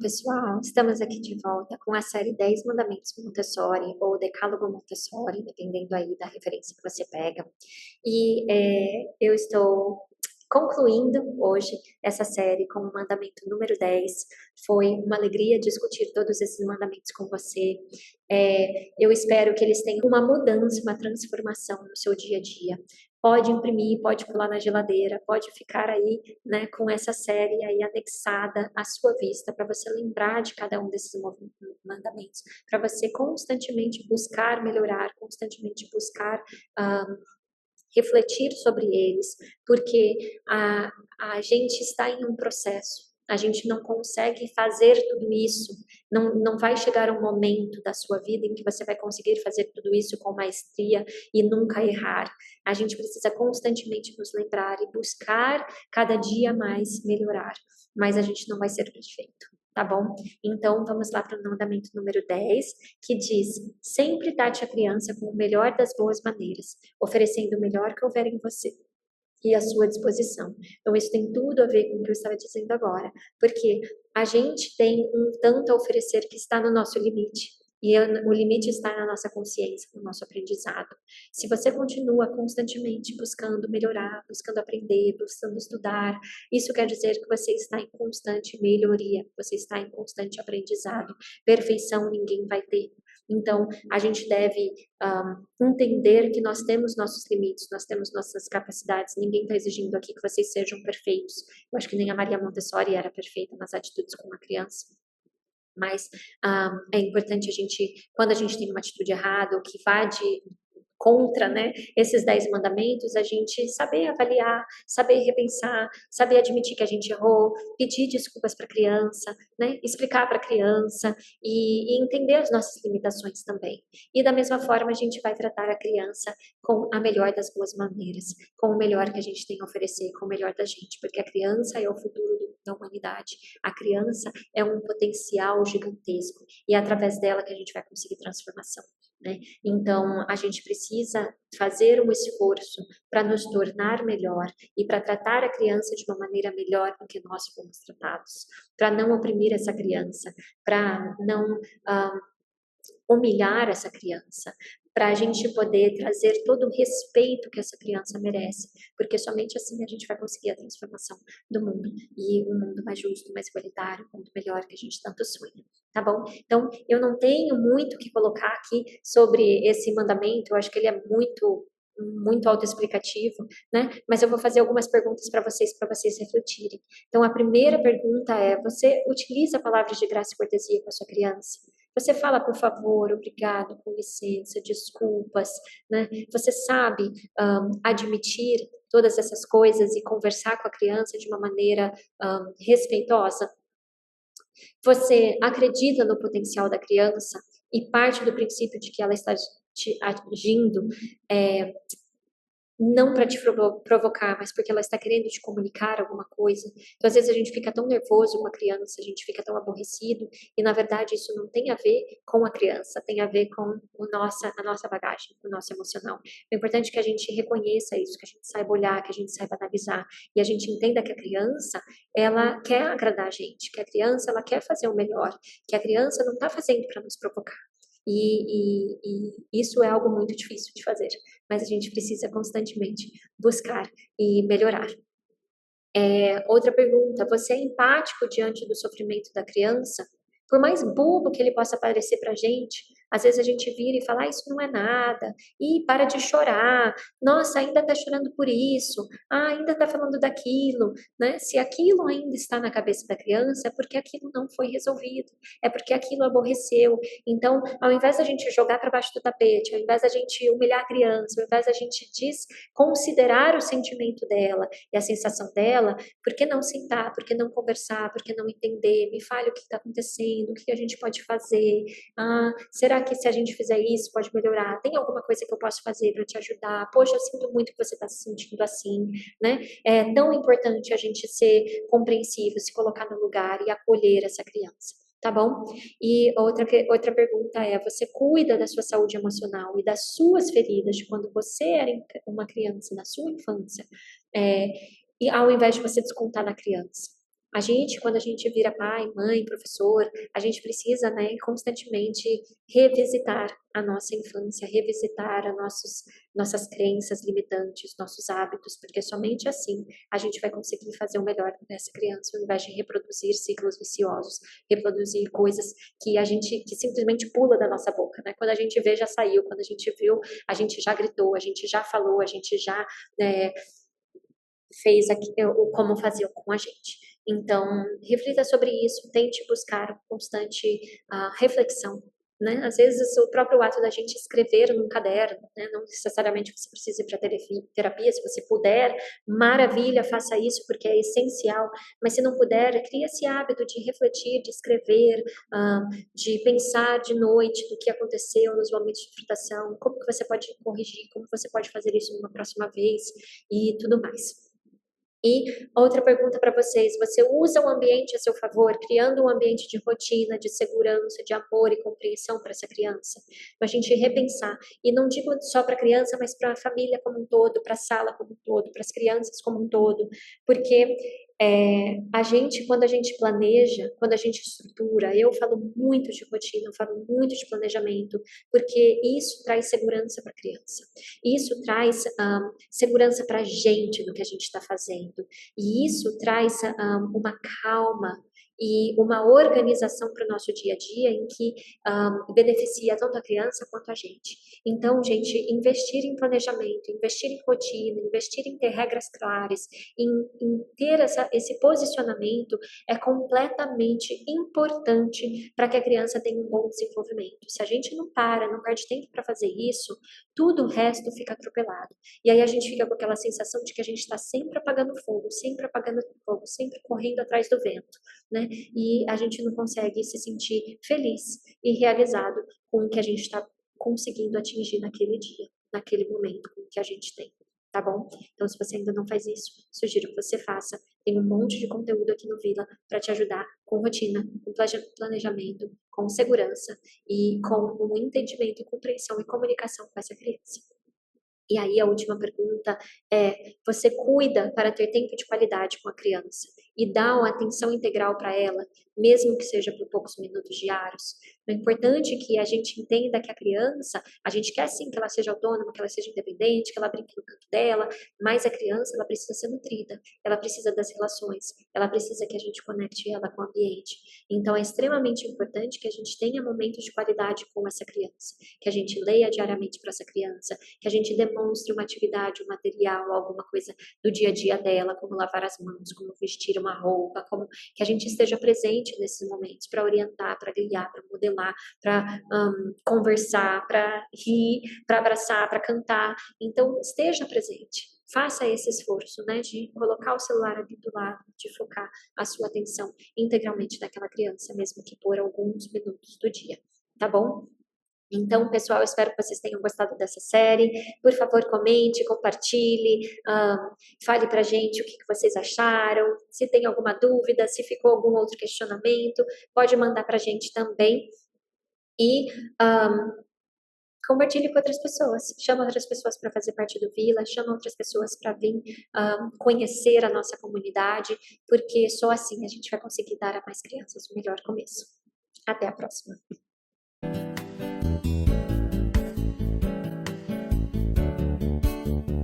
pessoal, estamos aqui de volta com a série 10 Mandamentos Montessori, ou Decálogo Montessori, dependendo aí da referência que você pega. Eu estou concluindo hoje essa série com o mandamento número 10. Foi uma alegria discutir todos esses mandamentos com você. Eu espero que eles tenham uma mudança, uma transformação no seu dia a dia. Pode imprimir, pode pular na geladeira, pode ficar aí, né, com essa série aí anexada à sua vista, para você lembrar de cada um desses mandamentos, para você constantemente buscar melhorar, constantemente buscar refletir sobre eles, porque a gente está em um processo. A gente não consegue fazer tudo isso, não vai chegar um momento da sua vida em que você vai conseguir fazer tudo isso com maestria e nunca errar. A gente precisa constantemente nos lembrar e buscar cada dia mais melhorar, mas a gente não vai ser perfeito, tá bom? Então, vamos lá para o mandamento número 10, que diz: sempre trate a criança com o melhor das boas maneiras, oferecendo o melhor que houver em você e à sua disposição. Então, isso tem tudo a ver com o que eu estava dizendo agora, porque a gente tem um tanto a oferecer que está no nosso limite, e o limite está na nossa consciência, no nosso aprendizado. Se você continua constantemente buscando melhorar, buscando aprender, buscando estudar, isso quer dizer que você está em constante melhoria, você está em constante aprendizado. Perfeição ninguém vai ter. Então, a gente deve entender que nós temos nossos limites, nós temos nossas capacidades. Ninguém está exigindo aqui que vocês sejam perfeitos. Eu acho que nem a Maria Montessori era perfeita nas atitudes com a criança. Mas é importante a gente, quando a gente tem uma atitude errada, ou que vá contra, né, esses 10 mandamentos, a gente saber avaliar, saber repensar, saber admitir que a gente errou, pedir desculpas para a criança, né, explicar para a criança e entender as nossas limitações também. E da mesma forma a gente vai tratar a criança com a melhor das boas maneiras, com o melhor que a gente tem a oferecer, com o melhor da gente, porque a criança é o futuro da humanidade. A criança é um potencial gigantesco e é através dela que a gente vai conseguir transformação, né? Então, a gente precisa fazer um esforço para nos tornar melhor e para tratar a criança de uma maneira melhor do que nós fomos tratados, para não oprimir essa criança, para não humilhar essa criança, para a gente poder trazer todo o respeito que essa criança merece, porque somente assim a gente vai conseguir a transformação do mundo, e um mundo mais justo, mais igualitário, um mundo melhor que a gente tanto sonha, tá bom? Então, eu não tenho muito o que colocar aqui sobre esse mandamento, eu acho que ele é muito autoexplicativo, né? Mas eu vou fazer algumas perguntas para vocês refletirem. Então, a primeira pergunta é: você utiliza palavras de graça e cortesia com a sua criança? Você fala por favor, obrigado, com licença, desculpas, né? Você sabe admitir todas essas coisas e conversar com a criança de uma maneira respeitosa? Você acredita no potencial da criança e parte do princípio de que ela está te agindo não para te provocar, mas porque ela está querendo te comunicar alguma coisa. Então, às vezes a gente fica tão nervoso com a criança, a gente fica tão aborrecido, e na verdade isso não tem a ver com a criança, tem a ver com a nossa bagagem, o nosso emocional. É importante que a gente reconheça isso, que a gente saiba olhar, que a gente saiba analisar, e a gente entenda que a criança, ela quer agradar a gente, que a criança, ela quer fazer o melhor, que a criança não está fazendo para nos provocar. E isso é algo muito difícil de fazer, mas a gente precisa constantemente buscar e melhorar. Outra pergunta: você é empático diante do sofrimento da criança? Por mais bobo que ele possa parecer pra gente, às vezes a gente vira e fala: isso não é nada, para de chorar, nossa, ainda tá chorando por isso, ainda tá falando daquilo, né? Se aquilo ainda está na cabeça da criança, é porque aquilo não foi resolvido, é porque aquilo aborreceu. Então, ao invés da gente jogar para baixo do tapete, ao invés da gente humilhar a criança, ao invés da gente desconsiderar o sentimento dela e a sensação dela, por que não sentar, por que não conversar, por que não entender? Me fale o que está acontecendo, o que a gente pode fazer, será que se a gente fizer isso pode melhorar? Tem alguma coisa que eu posso fazer para te ajudar? Poxa, eu sinto muito que você está se sentindo assim, né? É tão importante a gente ser compreensivo, se colocar no lugar e acolher essa criança, tá bom? E outra pergunta é: você cuida da sua saúde emocional e das suas feridas de quando você era uma criança, na sua infância, e ao invés de você descontar na criança? A gente, quando a gente vira pai, mãe, professor, a gente precisa, né, constantemente revisitar a nossa infância, revisitar nossas crenças limitantes, nossos hábitos, porque somente assim a gente vai conseguir fazer o melhor dessa criança, ao invés de reproduzir ciclos viciosos, reproduzir coisas que simplesmente pula da nossa boca, né? Quando a gente vê, já saiu, quando a gente viu, a gente já gritou, a gente já falou, a gente já né, fez como faziam com a gente. Então, reflita sobre isso, tente buscar constante reflexão. Né? Às vezes, o próprio ato da gente escrever num caderno, né? Não necessariamente você precisa ir para terapia, se você puder, maravilha, faça isso, porque é essencial. Mas se não puder, crie esse hábito de refletir, de escrever, de pensar de noite do que aconteceu nos momentos de frustração, como que você pode corrigir, como você pode fazer isso numa próxima vez e tudo mais. E outra pergunta para vocês: você usa o ambiente a seu favor, criando um ambiente de rotina, de segurança, de amor e compreensão para essa criança? Para a gente repensar. E não digo só para a criança, mas para a família como um todo, para a sala como um todo, para as crianças como um todo. Porque a gente, quando a gente planeja, quando a gente estrutura, eu falo muito de rotina, eu falo muito de planejamento, porque isso traz segurança para a criança. Isso traz segurança para a gente no que a gente está fazendo. E isso traz uma calma e uma organização para o nosso dia a dia em que beneficia tanto a criança quanto a gente. Então, gente, investir em planejamento, investir em rotina, investir em ter regras claras, em ter esse posicionamento é completamente importante para que a criança tenha um bom desenvolvimento. Se a gente não perde tempo para fazer isso, tudo o resto fica atropelado. E aí a gente fica com aquela sensação de que a gente está sempre apagando fogo, sempre correndo atrás do vento, né? E a gente não consegue se sentir feliz e realizado com o que a gente está conseguindo atingir naquele dia, naquele momento, com o que a gente tem, tá bom? Então, se você ainda não faz isso, sugiro que você faça. Tem um monte de conteúdo aqui no Vila para te ajudar com rotina, com planejamento, com segurança e com um entendimento, compreensão e comunicação com essa criança. E aí a última pergunta é: você cuida para ter tempo de qualidade com a criança e dá uma atenção integral para ela, mesmo que seja por poucos minutos diários? O importante é que a gente entenda que a criança, a gente quer sim que ela seja autônoma, que ela seja independente, que ela brinque no canto dela, mas a criança, ela precisa ser nutrida, ela precisa das relações, ela precisa que a gente conecte ela com o ambiente. Então é extremamente importante que a gente tenha momentos de qualidade com essa criança, que a gente leia diariamente para essa criança, que a gente demonstre uma atividade, um material, alguma coisa do dia a dia dela, como lavar as mãos, como vestir uma roupa, como que a gente esteja presente nesses momentos para orientar, para guiar, para modelar, para conversar, para rir, para abraçar, para cantar. Então, esteja presente. Faça esse esforço, né, de colocar o celular ali do lado, de focar a sua atenção integralmente naquela criança, mesmo que por alguns minutos do dia, tá bom? Então, pessoal, eu espero que vocês tenham gostado dessa série. Por favor, comente, compartilhe, fale pra gente o que vocês acharam. Se tem alguma dúvida, se ficou algum outro questionamento, pode mandar pra gente também. E compartilhe com outras pessoas. Chama outras pessoas para fazer parte do Vila, chama outras pessoas para vir conhecer a nossa comunidade, porque só assim a gente vai conseguir dar a mais crianças o melhor começo. Até a próxima.